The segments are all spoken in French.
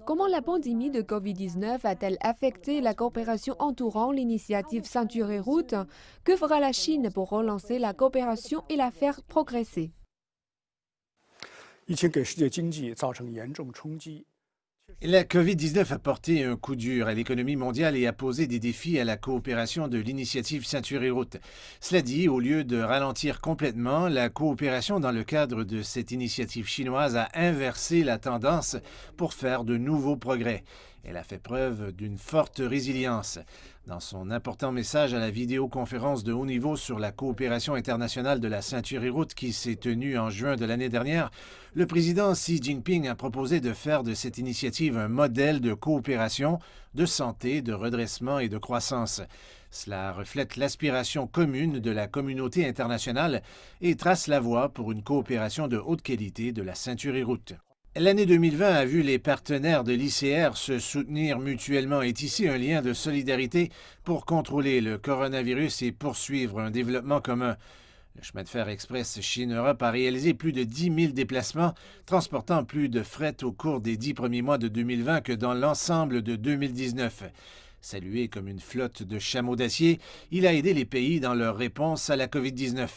Comment la pandémie de COVID-19 a-t-elle affecté la coopération entourant l'initiative Ceinture et Route? Que fera la Chine pour relancer la coopération et la faire progresser? 疫情给世界经济造成严重冲击。 La COVID-19 a porté un coup dur à l'économie mondiale et a posé des défis à la coopération de l'initiative Ceinture et Route. Cela dit, au lieu de ralentir complètement, la coopération dans le cadre de cette initiative chinoise a inversé la tendance pour faire de nouveaux progrès. Elle a fait preuve d'une forte résilience. Dans son important message à la vidéoconférence de haut niveau sur la coopération internationale de la Ceinture et Route qui s'est tenue en juin de l'année dernière, le président Xi Jinping a proposé de faire de cette initiative un modèle de coopération, de santé, de redressement et de croissance. Cela reflète l'aspiration commune de la communauté internationale et trace la voie pour une coopération de haute qualité de la Ceinture et Route. L'année 2020 a vu les partenaires de l'ICR se soutenir mutuellement et tisser un lien de solidarité pour contrôler le coronavirus et poursuivre un développement commun. Le chemin de fer express Chine-Europe a réalisé plus de 10 000 déplacements, transportant plus de fret au cours des 10 premiers mois de 2020 que dans l'ensemble de 2019. Salué comme une flotte de chameaux d'acier, il a aidé les pays dans leur réponse à la COVID-19.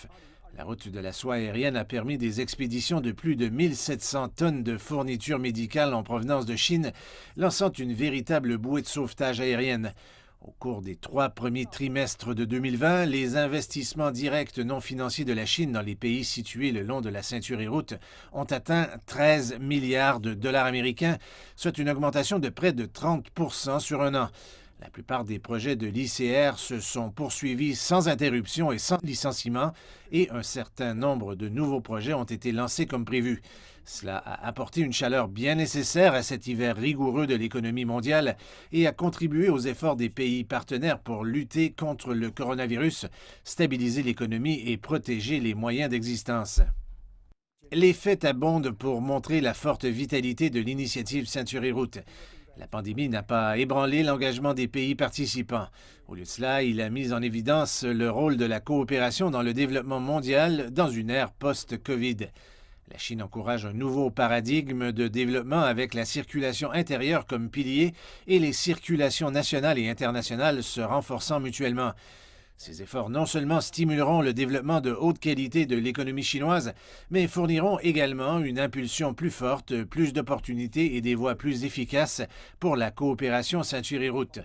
La route de la soie aérienne a permis des expéditions de plus de 1700 tonnes de fournitures médicales en provenance de Chine, lançant une véritable bouée de sauvetage aérienne. Au cours des 3 premiers trimestres de 2020, les investissements directs non financiers de la Chine dans les pays situés le long de la Ceinture et Route ont atteint 13 milliards de dollars américains, soit une augmentation de près de 30 % sur un an. La plupart des projets de l'ICR se sont poursuivis sans interruption et sans licenciement, et un certain nombre de nouveaux projets ont été lancés comme prévu. Cela a apporté une chaleur bien nécessaire à cet hiver rigoureux de l'économie mondiale et a contribué aux efforts des pays partenaires pour lutter contre le coronavirus, stabiliser l'économie et protéger les moyens d'existence. Les faits abondent pour montrer la forte vitalité de l'initiative Ceinture et Route. La pandémie n'a pas ébranlé l'engagement des pays participants. Au lieu de cela, il a mis en évidence le rôle de la coopération dans le développement mondial dans une ère post-COVID. La Chine encourage un nouveau paradigme de développement avec la circulation intérieure comme pilier et les circulations nationales et internationales se renforçant mutuellement. Ces efforts non seulement stimuleront le développement de haute qualité de l'économie chinoise, mais fourniront également une impulsion plus forte, plus d'opportunités et des voies plus efficaces pour la coopération Ceinture et Route.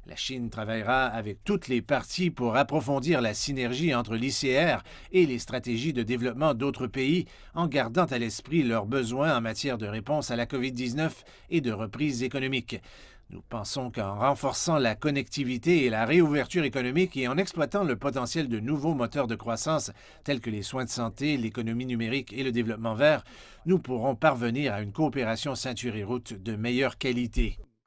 La Chine travaillera avec toutes les parties pour approfondir la synergie entre l'ICR et les stratégies de développement d'autres pays, en gardant à l'esprit leurs besoins en matière de réponse à la COVID-19 et de reprise économique. Nous pensons qu'en renforçant la connectivité et la réouverture économique et en exploitant le potentiel de nouveaux moteurs de croissance tels que les soins de santé, l'économie numérique et le développement vert, nous pourrons parvenir à une coopération Ceinture et Route de meilleure qualité.